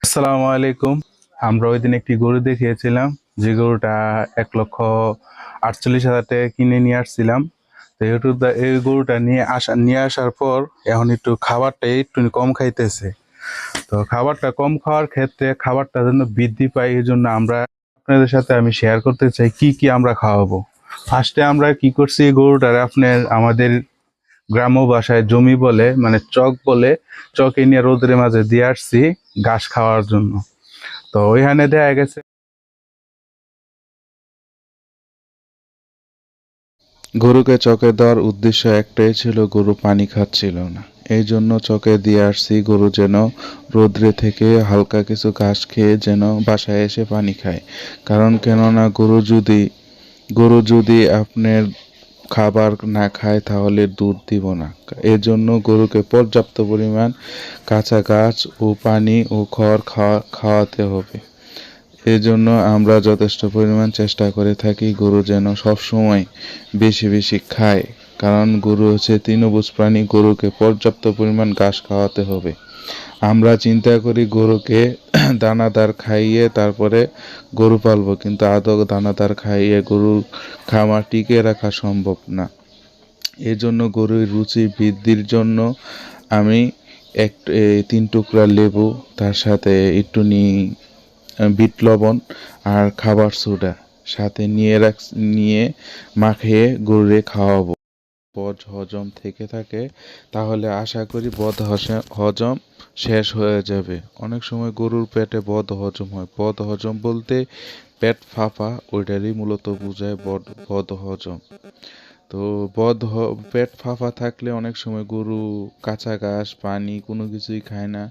আসসালামু আলাইকুম। আমরা ওই দিন একটি গরু দেখিয়েছিলাম, যে গরুটা 1,48,000 টাকা কিনে নিয়ে আসছিলাম। তো এই গরুটা নিয়ে আসার পর এখন একটু খাবারটা একটু কম খাইতেছে। তো খাবারটা কম খাওয়ার ক্ষেত্রে খাবারটা যেন বৃদ্ধি পায়, এই জন্য আমরা আপনাদের সাথে আমি শেয়ার করতে চাই কি কি আমরা খাওয়াবো। ফার্স্টে আমরা কি করছি, গরুটারে আপনার আমাদের গ্রাম্য ভাষায় জমি বলে, মানে চক বলে, চকে নিয়ে রোদের মাঝে দিয়ে আসছি ঘাস খাওয়ার জন্য। তো ওইখানে দেখা গেছে গরুকে চকে দেওয়ার উদ্দেশ্য একটাই ছিল, গরু পানি খাচ্ছিল না। এই জন্য চকে দিয়ে আসছি, গরু যেন রোদ্রে থেকে হালকা কিছু ঘাস খেয়ে যেন বাসায় এসে পানি খায়। কারণ কেননা গরু যদি আপনার খাবার না খায় তাহলে দুধ দিব না। এর জন্য গরুকে পর্যাপ্ত পরিমাণ কাঁচা ঘাস ও পানি ও খড় খাওয়াতে হবে। এজন্য আমরা যথেষ্ট পরিমাণ চেষ্টা করে থাকি গরু যেন সবসময় বেশি বেশি খায়। কারণ গরু হচ্ছে তৃণভোজী প্রাণী, গরুকে পর্যাপ্ত পরিমাণ ঘাস খাওয়াতে হবে। আমরা চিন্তা করি গরুকে দানাদার খাইয়ে তারপরে গরু পালবো, কিন্তু আদৌ দানাদার খাইয়ে গরুর খামার টিকিয়ে রাখা সম্ভব না। এজন্য গরুর রুচি বৃদ্ধির জন্য আমি 3 টুকরা লেবু, তার সাথে একটুনি বিট লবণ আর খাবার সোডা সাথে নিয়ে মাখিয়ে গরুরে খাওয়াবো। বদ হজম থেকে থাকে তাহলে আশা করি হজম শেষ হয়ে যাবে। অনেক সময় গরুর পেটে বদ হজম হয়। বদ হজম বলতে পেট ফাঁপা, ওইটারই মূলত বোঝায় বদ হজম। তো পেট ফাঁপা থাকলে অনেক সময় গরু কাঁচা ঘাস পানি কোনো কিছুই খায় না।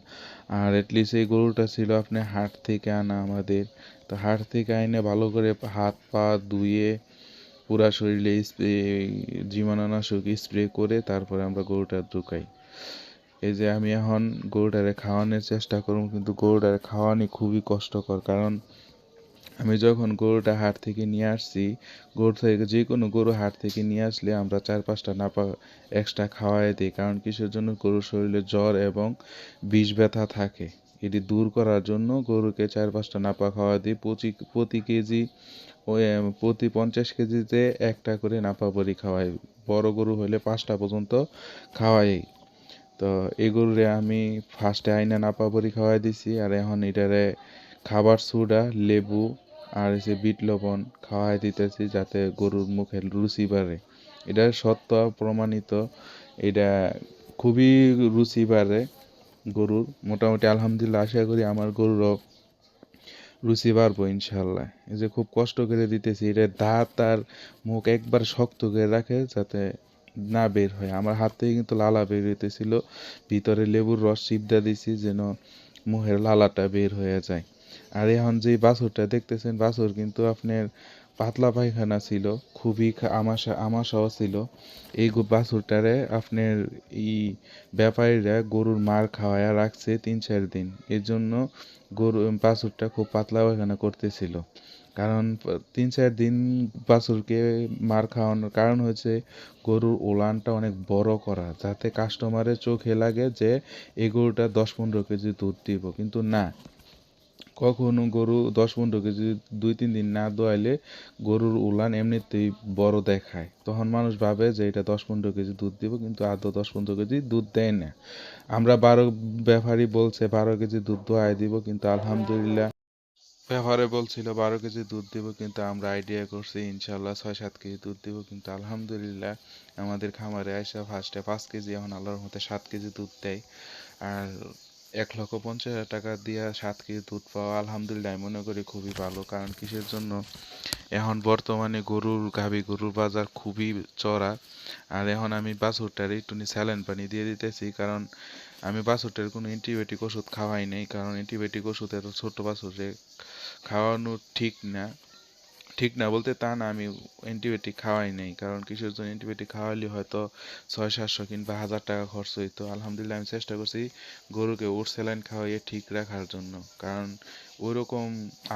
আর এটলিস্ট এই গরুটা ছিল আপনি হাট থেকে আনা আমাদের। তো হাট থেকে আইনে ভালো করে হাত পা ধুয়ে পুরা শরীরে জীবাণুনাশক স্প্রে করে তারপরে আমরা গরুটা ঢুকাই। এই যে আমি এখন গরুটারে খাওয়ানোর চেষ্টা করব, কিন্তু গরুটারে খাওয়ানো খুবই কষ্টকর। কারণ আমি যখন গরুটা হাট থেকে নিয়ে আসছি, গরু থেকে যে কোনো গরু হাট থেকে নিয়ে আসলে আমরা 4-5টা নাপা এক্সট্রা খাওয়াই দিই। কারণ কিসের জন্য? গরুর শরীরে জ্বর এবং বিষ ব্যথা থাকে, এটি দূর করার জন্য গরুকে 4-5টা নাপা খাওয়া দিই। প্রতি কেজি প্রতি 50 কেজিতে একটা করে নাপা বড়ি খাওয়াই। বড় গরু হলে 5টা পর্যন্ত খাওয়াই। তো এই গরুরে আমি ফার্স্টে আইনা নাপা বড়ি খাওয়াই দিছি, আর এখন এটারে খাবার সোডা, লেবু আর হচ্ছে বিট লবণ খাওয়াই দিতেছি, যাতে গরুর মুখে রুচি বাড়ে। এটা সত্য প্রমাণিত, এটা খুবই রুচি বাড়ে গরুর। মোটামুটি আলহামদুলিল্লাহ আশা করি আমার গরুরও রুচি বাড়বো ইনশাল্লাহ। এই যে খুব কষ্ট করে দিতেছি, এটা দাঁত আর মুখ একবার শক্ত করে রাখে যাতে না বের হয়। আমার হাত থেকে কিন্তু লালা বের হইতেছিল, ভিতরে লেবুর রস চিপড়া দিছি যেন মুখের লালাটা বের হয়ে যায়। আর এখন যে বাছুরটা দেখতেছেন, বাছুর কিন্তু আপনার পাতলা পায়খানা ছিল, খুবই আমাশাও ছিল। এই বাছুরটারে আপনার ই ব্যাপারীরা গরুর মার খাওয়ায়া রাখছে 3-4 দিন। এর জন্য বাছুরটা খুব পাতলা পায়খানা করতেছিল। কারণ 3-4 দিন বাছুরকে মার খাওয়ানোর কারণ হচ্ছে গরুর ওলানটা অনেক বড় করা, যাতে কাস্টমারের চোখে লাগে যে এই গরুটা 10-15 কেজি দুধ দিব। কিন্তু না, কখনো গরু 10-15 কেজি 2-3 দিন না দোয়াইলে গরুর উলান এমনিতেই বড় দেখায়। তখন মানুষ ভাবে যে এটা 10-15 কেজি দুধ দিব, কিন্তু আদৌ 10-15 কেজি দুধ দেয় না। আমরা ব্যাপারী বলছে 12 কেজি দুধ দোয়াই দিব, কিন্তু আলহামদুলিল্লাহ ব্যাপারে বলছিল 12 কেজি দুধ দিব, কিন্তু আমরা আইডিয়া করছি ইনশাল্লাহ 6-7 কেজি দুধ দিব। কিন্তু আলহামদুলিল্লাহ আমাদের খামারে আইসা ফার্স্টে 5 কেজি, এখন আল্লাহর মতে 7 কেজি দুধ দেয়। আর 1,50,000 টাকা দিয়া 7 কেজি দুধ পাওয়া আলহামদুলিল্লাহ আমি মনে করি খুবই ভালো। কারণ কিসের জন্য? এখন বর্তমানে গাভী গরুর বাজার খুবই চড়া। আর এখন আমি বাছুরটারে একটুনি স্যালাইন পানি দিয়ে দিতেছি, কারণ আমি বাছুরটার কোনো অ্যান্টিবায়োটিক ওষুধ খাওয়াই নাই। কারণ অ্যান্টিবায়োটিক ওষুধ এত ছোট বাছুরে খাওয়ানো ঠিক না। ঠিক না বলতে তা না, আমি অ্যান্টিবায়োটিক খাওয়াই নাই, কারণ কিসের জন্য অ্যান্টিবায়োটিক খাওয়ালে হয়তো 600-700 কিংবা 1000 টাকা খরচ হইতো। আলহামদুলিল্লাহ আমি চেষ্টা করছি গরুকে ওর স্যালাইন খাওয়াইয়ে ঠিক রাখার জন্য, কারণ ওইরকম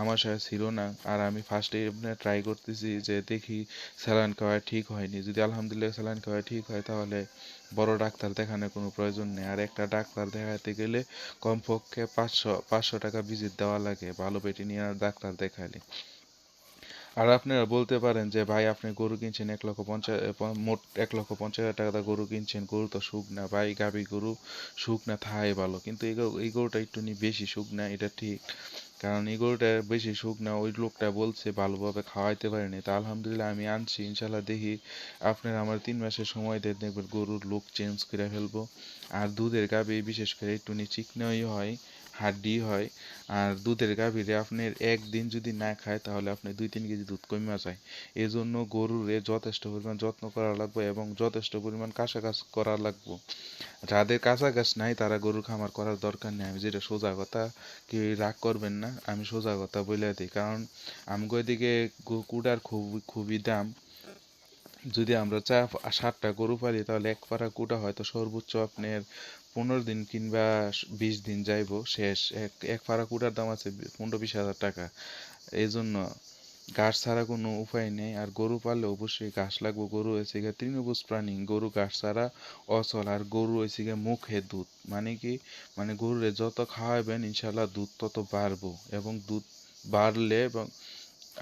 আমার সাথে ছিল না। আর আমি ফার্স্টে ট্রাই করতেছি যে দেখি স্যালাইন খাওয়ায় ঠিক হয়নি, যদি আলহামদুলিল্লাহ স্যালাইন খাওয়ায় ঠিক হয় তাহলে বড় ডাক্তার দেখানোর কোনো প্রয়োজন নেই। আর একটা ডাক্তার দেখাতে গেলে কমপক্ষে 500 টাকা ভিজিট দেওয়া লাগে ভালো ভেটেরিনারি ডাক্তার দেখালে। আর আপনারা বলতে পারেন যে ভাই আপনি গরু কিনছেন 1,50,000, মোট 1,50,000 টাকা দিয়ে গরু কিনছেন, গরু তো শুকনা ভাই, গাভী গরু শুকনা থাকাই ভালো, কিন্তু এই গরুটা একটু বেশি শুকনা, এটা ঠিক। কারণ এই গরুটা বেশি শুকনা, ওই লোকটা বলছে ভালোভাবে খাওয়াইতে পারেনি। তা আলহামদুলিল্লাহ আমি আনছি, ইনশাল্লাহ দেখি আপনারা আমার 3 মাসের সময় দেন, দেখবেন গরুর লুক চেঞ্জ করে ফেলবো। আর দুধের গাভী বিশেষ করে একটু চিকনাই হয়, হাড্ডি হয়। আর দুধের গাভীরে আপনার একদিন যদি না খায় তাহলে আপনার 2-3 কেজি দুধ কমে যায়। এই জন্য গরুরে যথেষ্ট পরিমাণ যত্ন করা লাগবে এবং যথেষ্ট পরিমাণ কাঁচা করা লাগবে। যাদের কাঁচা ঘাস নাই তারা গরুর খামার করার দরকার নেই। আমি যেটা সোজা কথা, কেউ রাগ করবেন না, আমি সোজা কথা বলে দিই, কারণ আমগো এদিকে কুড়ার খুবই দাম। যদি আমরা 7টা গরু পালি তাহলে এক পাড়া কুটা হয়তো সর্বোচ্চ আপনার 15 দিন কিংবা 20 দিন যাইবো শেষ। এক পাড়া কুটার দাম আছে 15-20 হাজার টাকা। এই জন্য ঘাস ছাড়া কোনো উপায় নেই। আর গরু পাললে অবশ্যই ঘাস লাগবে। গরু হয়েছে গিয়ে তৃণভোজ প্রাণী, গরু ঘাস ছাড়া অচল। আর গরু হয়েছে গিয়ে মুখে দুধ, মানে কি, মানে গরুরে যত খাওয়াবেন ইনশাল্লাহ দুধ তত বাড়বো, এবং দুধ বাড়লে এবং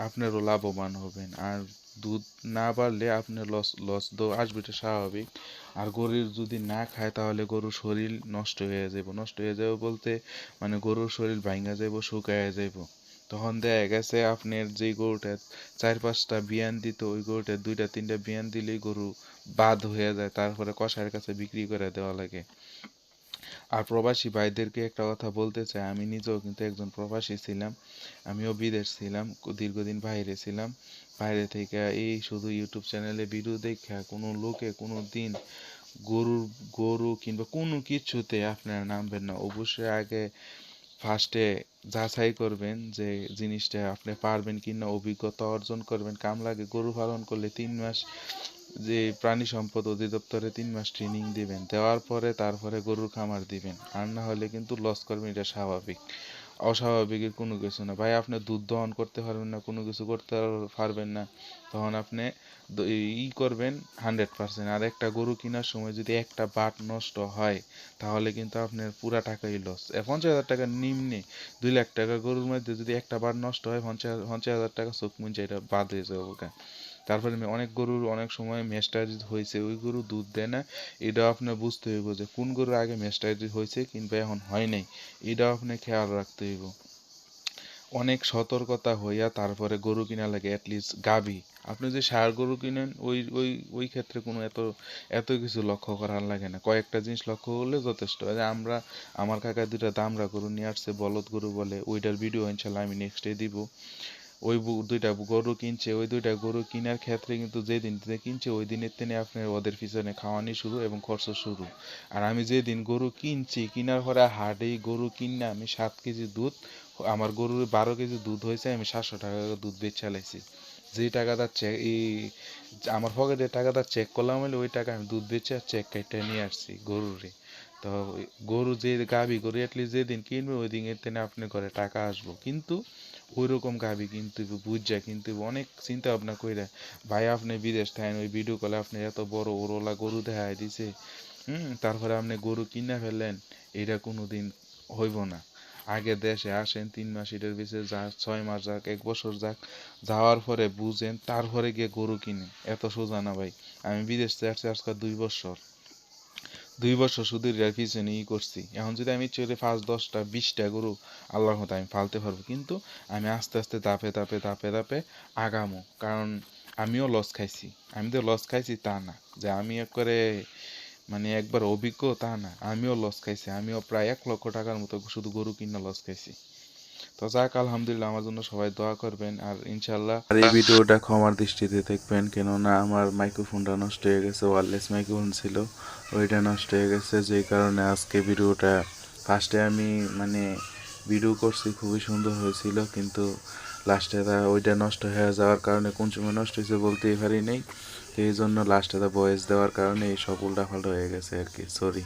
আপনারও লাভবান হবেন। আর দুধ না বাড়লে আপনার লস লস তো আসবে, এটা স্বাভাবিক। আর গরুর যদি না খায় তাহলে গরুর শরীর নষ্ট হয়ে যাব। নষ্ট হয়ে যাবে বলতে মানে গরুর শরীর ভাঙা যাব, শুকায় যাব। তখন দেখা গেছে আপনার যে গরুটা 4-5টা বিয়ান দিত, ওই গরুটা 2-3টা বিয়ান দিলেই গরু বাদ হয়ে যায়, তারপরে কসাইয়ের কাছে বিক্রি করে দেওয়া লাগে। আর প্রবাসী ভাইদেরকে একটা কথা বলতে চাই, আমি নিজেও কিন্তু একজন প্রবাসী ছিলাম। আমিও বিদেশ ছিলাম, দীর্ঘদিন বাইরে ছিলাম। বাইরে থেকে এই শুধু ইউটিউব চ্যানেলে ভিডিও দেখা কোনো লোকে কোনো দিন গরুর গরু কিংবা কোনো কিছুতে আপনারা নামবেন না। অবশ্যই আগে ফার্স্টে যাচাই করবেন যে জিনিসটা আপনি পারবেন কিনা, অভিজ্ঞতা অর্জন করবেন। কাম লাগে গরু পালন করলে 3 মাস যে প্রাণী সম্পদ অধিদপ্তরে 3 মাস ট্রেনিং দিবেন, দেওয়ার পরে তারপরে গরুর খামার দিবেন। আর না হলে কিন্তু লস করবেন, এটা স্বাভাবিক। অস্বাভাবিকের কোনো কিছু না ভাই। আপনি দুধ দহন করতে পারবেন না, কোনো কিছু করতে পারবেন না, তখন আপনি করবেন 100%। আর একটা গরু কেনার সময় যদি একটা বাট নষ্ট হয় তাহলে কিন্তু আপনার পুরা টাকাই লস। 50,000 টাকার নিম্নে 2 লাখ টাকা গরুর মধ্যে যদি একটা বার নষ্ট হয় 50,000 টাকা চোখ মুঞ্জা এটা বাদ হয়ে যাবে। তারপরে অনেক গরুর অনেক সময় মেস্টাইটিস হয়েছে, ওই গরু দুধ দেয় না। এটাও আপনার বুঝতে হইব যে কোন গরুর আগে মেস্টাইটিস হয়েছে কিংবা এখন হয় নাই, এটাও আপনি খেয়াল রাখতে হইব। অনেক সতর্কতা হইয়া তারপরে গরু কিনা লাগে, অ্যাটলিস্ট গাভী। আপনি যে ষাঁড় গরু কিনেন ওই ওই ওই ক্ষেত্রে কোনো এত এত কিছু লক্ষ্য করার লাগে না, কয়েকটা জিনিস লক্ষ্য করলে যথেষ্ট। যে আমার কাকা 2টা দামরা গরু নিয়ে আসছে, বলদ গরু বলে, ওইটার ভিডিও ইনশাল্লাহ আমি নেক্সটে দিব। ওই 2টা গরু কিনছে, ওই 2টা গরু কেনার ক্ষেত্রে কিন্তু যেদিন থেকে কিনছে ওই দিনের থেকে আপনার ওদের পিছনে খাওয়ানি শুরু এবং খরচ শুরু। আর আমি যেদিন গরু কিনছি, কিনার পরে হাটেই গরু কিনে আমি 7 কেজি দুধ, আমার গরুর 12 কেজি দুধ হয়েছে, আমি 700 টাকা দুধ বেচে চালাইছি। যে টাকাটা চেক আমার পকেটের টাকাটা চেক করলাম হলে ওই টাকা আমি দুধ বেচে আর চেক কেটে নিয়ে আসছি গরুরে। তো গরু যে গাভী গরু অ্যাটলিস্ট যেদিন কিনবে ওই দিনের থেকে আপনার ঘরে টাকা আসবো, কিন্তু ওইরকম গাভী কিনতে হবে, বুঝা কিনতে হবে, অনেক চিন্তা ভাবনা কইরা। ভাই আপনি বিদেশ থাকেন, ওই ভিডিও কলে আপনি এত বড় ওরলা গরু দেখাই দিছে, তারপরে আপনি গরু কিনা ফেললেন, এটা কোনো দিন হইব না। আগে দেশে আসেন 3 মাস, এটার পিছিয়ে যা 6 মাস যাক, 1 বছর যাক, যাওয়ার পরে বুঝেন তারপরে গিয়ে গরু কিনেন। এত সোজা না ভাই। আমি বিদেশ থেকে আসছি আজকে 2 বছর, 2 বছর শুধু এটার পিছনে করছি। এখন যদি আমি ইচ্ছে করি 5, 10টা, 20টা গরু আল্লাহর মতো আমি পালতে পারবো, কিন্তু আমি আস্তে আস্তে ধাপে ধাপে ধাপে ধাপে আগামো। কারণ আমিও লস খাইছি। আমি তো লস খাইছি তা না যে আমি একবারে মানে একবার অভিজ্ঞ তা না, আমিও লস খাইছি। আমিও প্রায় 1 লক্ষ টাকার মতো শুধু গরু কিনা লস খাইছি। তো যাক আলহামদুলিল্লাহ, আমার জন্য সবাই দোয়া করবেন। আর ইনশাল্লাহ আর এই ভিডিওটা ক্ষমার দৃষ্টিতে দেখবেন, কেননা আমার মাইক্রোফোনটা নষ্ট হয়ে গেছে, ওয়্যারলেস মাইক্রোফোন ছিল, ওইটা নষ্ট হয়ে গেছে, যেই কারণে আজকে ভিডিওটা ফার্স্টে আমি মানে ভিডিও করছি, খুবই সুন্দর হয়েছিল, কিন্তু লাস্টে তা ওইটা নষ্ট হয়ে যাওয়ার কারণে কোন সময় নষ্ট হয়েছে বলতেই পারি নাই, তো এই জন্য লাস্টে তা ভয়েস দেওয়ার কারণে এই সব উল্টাপাল্টা হয়ে গেছে আর কি, সরি।